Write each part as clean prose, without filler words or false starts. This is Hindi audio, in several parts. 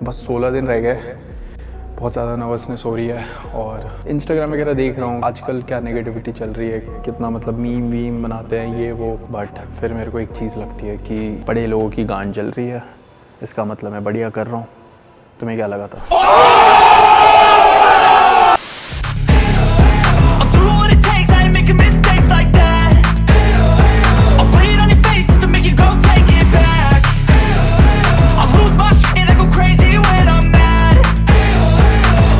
बस 16 दिन रह गए, बहुत ज़्यादा नर्वसनेस हो रही है और इंस्टाग्राम वगैरह देख रहा हूँ आजकल क्या नेगेटिविटी चल रही है, कितना मतलब मीम वीम बनाते हैं ये वो। बट फिर मेरे को एक चीज़ लगती है कि बड़े लोगों की गांड जल रही है, इसका मतलब मैं बढ़िया कर रहा हूँ। तुम्हें क्या लगा था?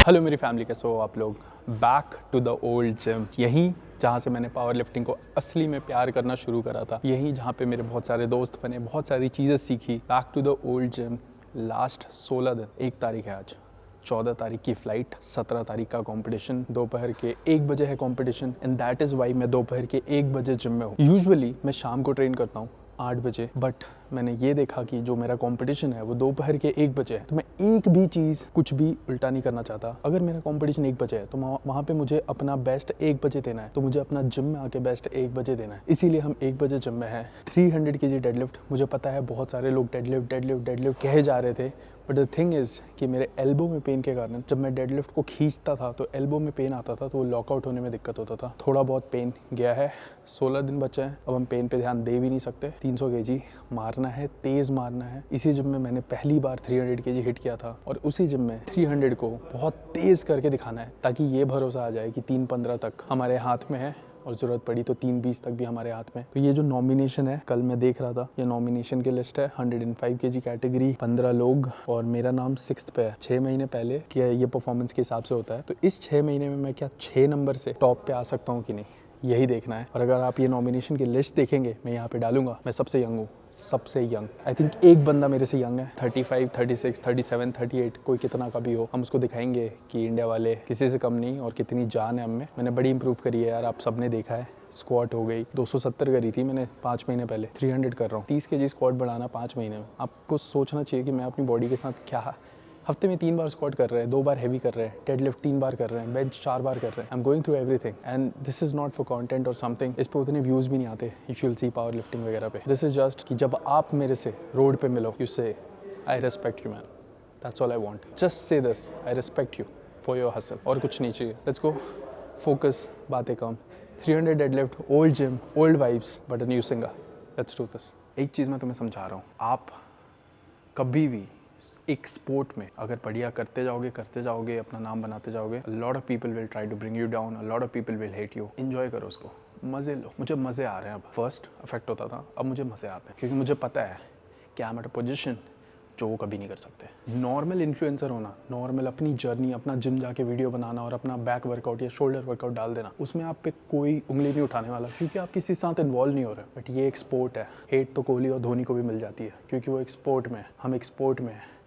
हेलो मेरी फैमिली, कैसे हो आप लोग? Back to the old gym, यहीं जहाँ से मैंने पावर लिफ्टिंग को असली में प्यार करना शुरू करा था, यहीं जहाँ पे मेरे बहुत सारे दोस्त बने, बहुत सारी चीज़ें सीखी। Back to the old gym. Last 16 दिन, 1 तारीख है आज, 14 तारीख की फ़्लाइट, 17 तारीख का कंपटीशन, दोपहर के 1 बजे है competition. And that is why मैं दोपहर के 1 बजे जिम में हूँ। यूजुअली मैं शाम को ट्रेन करता हूँ 8 बजे, बट मैंने ये देखा कि जो मेरा कंपटीशन है वो दोपहर के 1 बजे है, तो मैं एक भी चीज़ कुछ भी उल्टा नहीं करना चाहता। अगर मेरा कंपटीशन 1 बजे है तो वहाँ पे मुझे अपना बेस्ट 1 बजे देना है, तो मुझे अपना जिम में आके बेस्ट 1 बजे देना है। इसीलिए हम 1 बजे जिम में हैं। 300 kg डेडलिफ्ट। मुझे पता है बहुत सारे लोग डेडलिफ्ट कहे जा रहे थे, बट द थिंग इज़ कि मेरे एल्बो में पेन के कारण जब मैं डेडलिफ्ट को खींचता था तो एल्बो में पेन आता था, तो वो लॉकआउट होने में दिक्कत होता था। थोड़ा बहुत पेन गया है, 16 दिन बचे हैं, अब हम पेन पे ध्यान दे भी नहीं सकते। 300 kg मारना है, तेज़ मारना है। इसी जिम में मैंने पहली बार 300 kg हिट किया था और उसी जिम में 300 को बहुत तेज़ करके दिखाना है, ताकि ये भरोसा आ जाए कि 3:15 तक हमारे हाथ में है और ज़रूरत पड़ी तो 3:20 तक भी हमारे हाथ में। तो ये जो नॉमिनेशन है, कल मैं देख रहा था, ये नॉमिनेशन की लिस्ट है। 105 kg कैटेगरी, 15 लोग और मेरा नाम 6th पे है। 6 महीने पहले क्या ये परफॉर्मेंस के हिसाब से होता है, तो इस 6 महीने में मैं क्या 6 नंबर से टॉप पे आ सकता हूँ कि नहीं, यही देखना है। और अगर आप ये नॉमिनेशन की लिस्ट देखेंगे, मैं यहाँ पे डालूंगा, मैं सबसे यंग हूँ, सबसे यंग। आई थिंक एक बंदा मेरे से यंग है, 35, 36, 37, 38, कोई कितना का भी हो, हम उसको दिखाएंगे कि इंडिया वाले किसी से कम नहीं और कितनी जान है हम में। मैंने बड़ी इंप्रूव करी है यार, आप सबने देखा है। स्क्वाट हो गई 270 करी थी मैंने 5 महीने पहले, 300 कर रहा हूँ। 30 kg स्क्वाट बढ़ाना 5 महीने में। आपको सोचना चाहिए कि मैं अपनी बॉडी के साथ क्या, हफ्ते में 3 बार स्क्वाट कर रहे हैं, 2 बार हैवी कर रहे हैं, डेडलिफ्ट 3 बार कर रहे हैं, बेंच 4 बार कर रहे हैं। I am going through everything and this is not for content और समथिंग। इस पे उतने व्यूज़ भी नहीं आते if you will see power lifting वगैरह पे। दिस इज जस्ट कि जब आप मेरे से रोड पे मिलो, यू से I respect you man, that's all I want. Just say this, I respect you for your hustle, और कुछ नहीं चाहिए। लेट्स गो, फोकस, बातें कम। 300 deadlift, old gym, old vibes, but a new singer. Let's do this. एक चीज़ मैं तुम्हें समझा रहा हूँ, आप कभी भी एक स्पोर्ट में अगर बढ़िया करते जाओगे, अपना नाम बनाते जाओगे, lot of people will try to bring you down, lot of people will hate you. Enjoy करो उसको, मज़े लो। मुझे मज़े आ रहे हैं अब। फर्स्ट अफेक्ट होता था, अब मुझे मज़े आते हैं, क्योंकि मुझे पता है कि I am at a position जो वो कभी नहीं कर सकते। नॉर्मल इन्फ्लुएंसर होना, नॉर्मल अपनी जर्नी, अपना जिम जाके वीडियो बनाना और अपना बैक वर्कआउट या शोल्डर वर्कआउट डाल देना, उसमें आप पे कोई उंगली नहीं उठाने वाला, क्योंकि आप किसी के साथ इन्वॉल्व नहीं हो रहे। बट ये एक स्पोर्ट है। हेट तो कोहली और धोनी को भी मिल जाती है, क्योंकि वो एक स्पोर्ट में है, हम एक स्पोर्ट में है।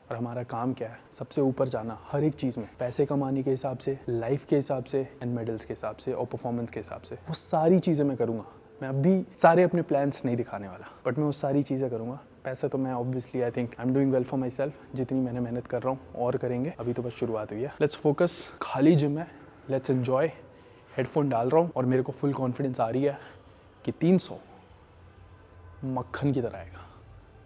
और हमारा काम क्या है? सबसे ऊपर जाना हर एक चीज़ में, पैसे कमाने के हिसाब से, लाइफ के हिसाब से, एंड मेडल्स के हिसाब से और परफॉर्मेंस के हिसाब से। वो सारी चीज़ें मैं करूँगा। मैं अभी सारे अपने प्लान्स नहीं दिखाने वाला, बट मैं वो सारी चीज़ें करूँगा। पैसे तो मैं obviously I think I am doing well for my self, जितनी मैंने मेहनत कर रहा हूँ और करेंगे। अभी तो बस शुरुआत हुई है। लेट्स फोकस, खाली जिम है, लेट्स एन्जॉय। हेडफोन डाल रहा हूँ और मेरे को फुल कॉन्फिडेंस आ रही है कि 300 मक्खन की तरह आएगा,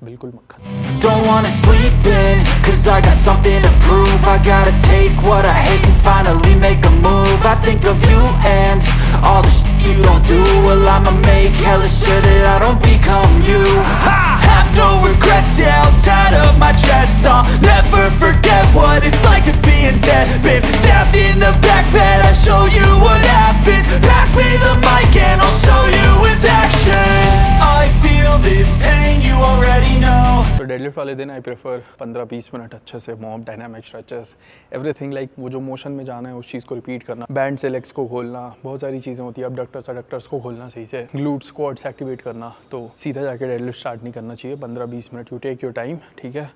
बिल्कुल मक्खन। Don't wanna sleep in, cause I got something to prove. I gotta take what I hate and finally make a move. I think of you and all the shit you don't do. Well, I'ma make hella sure that I don't become you. I have no regrets, yeah, I'll tie up my chest. I'll never forget what it's like to being dead. Been stabbed in the back bed, I'll show you what happens. Pass me the mic and I'll show you with action. I feel this pain, you already know. तो डेडलिफ्ट वाले दिन आई प्रेफर 15-20 मिनट अच्छे से mom, dynamic stretches, everything like वो जो मोशन में जाना है उस चीज़ को रिपीट करना, बैंड से लेग्स को खोलना, बहुत सारी चीज़ें होती है, अबडक्टर्स अडक्टर्स को खोलना सही से, ग्लूट स्क्वाट्स एक्टिवेट करना। तो सीधा जाके डेडलिफ्ट स्टार्ट नहीं करना चाहिए, 15-20 minute, you take your time, ठीक है।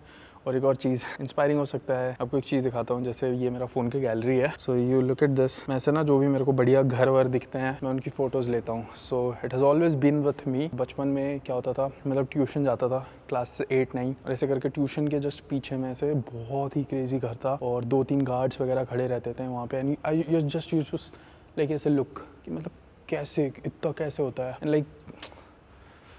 और एक और चीज़ इंस्पायरिंग हो सकता है, आपको एक चीज़ दिखाता हूँ, जैसे ये मेरा फ़ोन की गैलरी है। So you look at this. मैं ऐसे ना जो भी मेरे को बढ़िया घर वर दिखते हैं, मैं उनकी फ़ोटोज़ लेता हूँ। So it has always been with me. बचपन में क्या होता था, मतलब ट्यूशन जाता था क्लास 8-9, और ऐसे करके ट्यूशन के जस्ट पीछे में ऐसे बहुत ही क्रेजी घर था और 2-3 गार्ड्स वगैरह खड़े रहते थे वहाँ पे। And I just use to like ऐसे लुक कि मतलब कैसे, इतना कैसे होता है, लाइक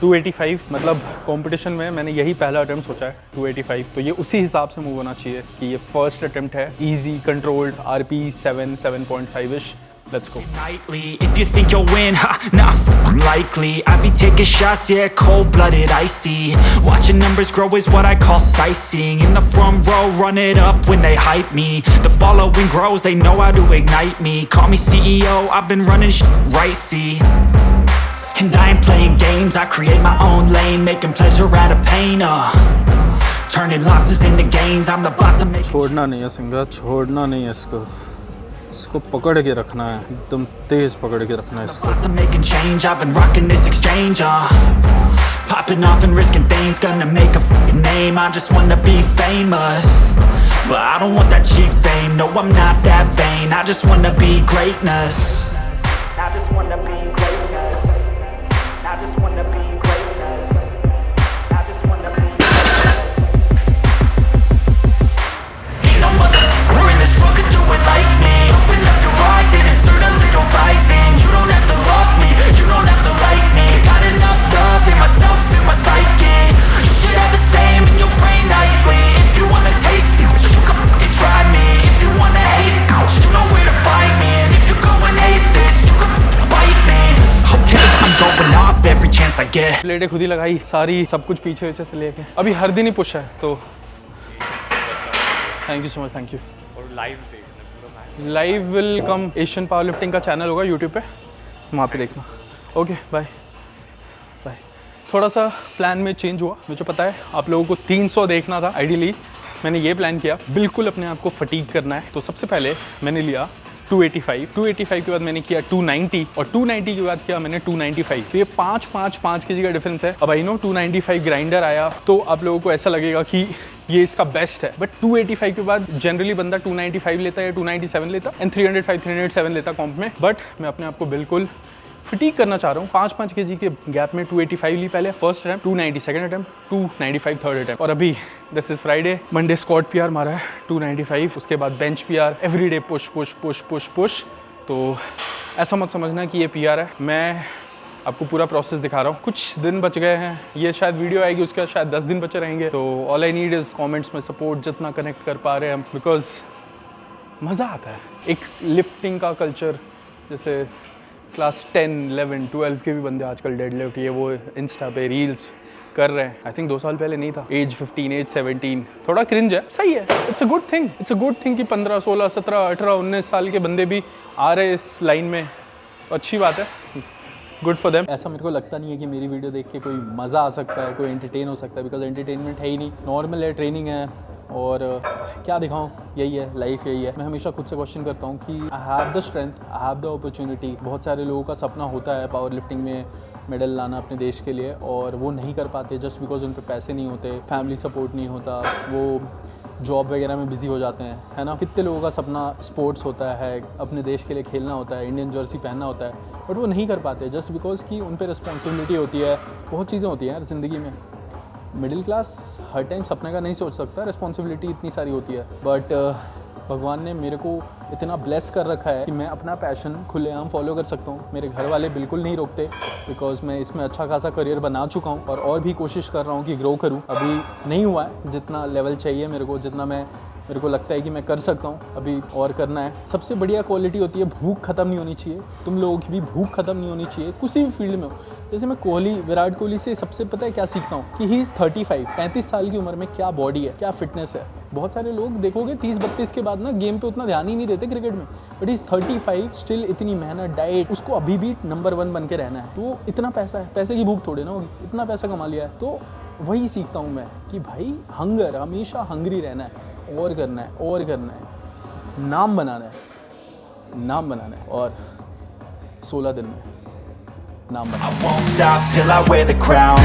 285 मतलब कंपटीशन में मैंने यही पहला अटेम्प्ट सोचा है 285, तो ये उसी हिसाब से मूव होना चाहिए कि ये फर्स्ट अटेम्प्ट है, easy controlled, RP 7.5 ish. Let's go. Nightly, if you think you'll win, ha, not likely. I be taking shots, yeah, cold-blooded, icy. Watching numbers grow is what I call sightseeing. In the front row, run it up when they hype me. The following grows, they know how to ignite me. Call me CEO, I've been running right, see. And I ain't playing games, I create my own lane, making pleasure out of pain, turning losses into gains. I'm the boss of making. छोड़ना नहीं है सिंगा, छोड़ना नहीं है इसको पकड़ के रखना है, एकदम तेज पकड़ के रखना है इसको। Boss of making change, I've been rocking this exchange, popping off and risking things, gonna make a f***ing name. I just wanna be famous, but I don't want that cheap fame. No, I'm not that vain. I just wanna be greatness. I just wanna be greatness. I just wanna be greatness. I just wanna be greatness. Ain't no motherfucker in this world could do it like me. Open up your eyes and insert a little rising. You don't have to love me, you don't have to like me. Got enough love in myself, in my psyche. You should have the same in your brain nightly. If you wanna taste me, you can fucking try me. If you wanna hate me, you know where to find me. And if you go and hate this, you can fucking bite me. Okay, I'm going off every chance I get. प्लेटें खुद ही लगाई सारी, सब कुछ पीछे से लेके, अभी हर दिन ही पुश है, तो thank you so much, thank you. और live will come, Asian power lifting का चैनल होगा यूट्यूब पे, वहाँ पे देखना। Okay bye bye. थोड़ा सा प्लान में चेंज हुआ, मुझे पता है आप लोगों को 300 देखना था आइडियली, मैंने ये प्लान किया बिल्कुल अपने आप को फटीग करना है, तो सबसे पहले मैंने लिया 285 के बाद मैंने किया 290 और 290 के बाद किया मैंने 295, तो ये 5 kg का डिफरेंस है। अब आई नो 295 ग्राइंडर आया तो आप लोगों को ऐसा लगेगा कि ये इसका बेस्ट है, बट 285 के बाद जनरली बंदा 295 लेता है या 297 लेता एंड 305 307 लेता कॉम्प में, बट मैं अपने आप को बिल्कुल फटीक करना चाह रहा हूँ। 5 kg के गैप में 285 ली पहले first attempt, 290 second attempt, 295 third attempt, और अभी this is Friday, Monday squat PR मारा है 295, उसके बाद bench PR, everyday push push push push push. तो ऐसा मत समझना कि ये PR है, मैं आपको पूरा प्रोसेस दिखा रहा हूँ। कुछ दिन बच गए हैं, ये शायद वीडियो आएगी उसके बाद शायद 10 दिन बचे रहेंगे, तो all I need is comments में सपोर्ट, जितना कनेक्ट कर पा रहे हैं हम, बिकॉज मज़ा आता है एक लिफ्टिंग का कल्चर। जैसे क्लास 10, 11, 12 के भी बंदे आजकल डेड लिफ्ट ये वो इंस्टा पे रील्स कर रहे हैं। आई थिंक 2 साल पहले नहीं था, एज 15, एज 17, थोड़ा क्रिंज है, सही है, it's a good thing, it's a good thing कि 15, 16, 17, 18, 19 साल के बंदे भी आ रहे हैं इस लाइन में, अच्छी बात है, गुड फॉर देम। ऐसा मेरे को लगता नहीं है कि मेरी वीडियो देख के कोई मज़ा आ सकता है, कोई एंटरटेन हो सकता है, बिकॉज एंटरटेनमेंट है ही नहीं, नॉर्मल है, ट्रेनिंग है, और क्या दिखाऊं, यही है लाइफ, यही है। मैं हमेशा खुद से क्वेश्चन करता हूँ कि I have the strength, I have the opportunity. बहुत सारे लोगों का सपना होता है पावर लिफ्टिंग में मेडल लाना अपने देश के लिए, और वो नहीं कर पाते जस्ट बिकॉज उन पे पैसे नहीं होते, फैमिली सपोर्ट नहीं होता, वो जॉब वगैरह में बिजी हो जाते हैं, है ना। कितने लोगों का सपना स्पोर्ट्स होता है, अपने देश के लिए खेलना होता है, इंडियन जर्सी पहनना होता है, बट वो नहीं कर पाते जस्ट बिकॉज कि उन पे रिस्पॉन्सिबिलिटी होती है, बहुत चीज़ें होती हैं यार ज़िंदगी में। मिडिल क्लास हर टाइम सपने का नहीं सोच सकता, रिस्पॉन्सिबिलिटी इतनी सारी होती है, बट भगवान ने मेरे को इतना ब्लेस कर रखा है कि मैं अपना पैशन खुलेआम फॉलो कर सकता हूँ। मेरे घर वाले बिल्कुल नहीं रोकते, बिकॉज मैं इसमें अच्छा खासा करियर बना चुका हूँ और भी कोशिश कर रहा हूँ कि ग्रो करूँ। अभी नहीं हुआ है जितना लेवल चाहिए मेरे को, जितना मेरे को लगता है कि मैं कर सकता हूँ, अभी और करना है। सबसे बढ़िया क्वालिटी होती है भूख ख़त्म नहीं होनी चाहिए, तुम लोगों की भी भूख ख़त्म नहीं होनी चाहिए, किसी भी फील्ड में हो। जैसे मैं विराट कोहली से सबसे पता है क्या सीखता हूँ कि ही इज़ 35 साल की उम्र में क्या बॉडी है, क्या फिटनेस है। बहुत सारे लोग देखोगे 30-32 के बाद ना गेम पे उतना ध्यान ही नहीं देते क्रिकेट में, बट इज़ 35 स्टिल, इतनी मेहनत, डाइट, उसको अभी भी नंबर 1 बन के रहना है। तो इतना पैसा है, पैसे की भूख थोड़ी ना होगी, इतना पैसा कमा लिया है। तो वही सीखता हूँ मैं कि भाई हंगर, हमेशा हंगरी रहना है, और करना है, और करना है, नाम बनाना है, और 16 दिन में नाम बनाना है। I won't stop till I wear the crown.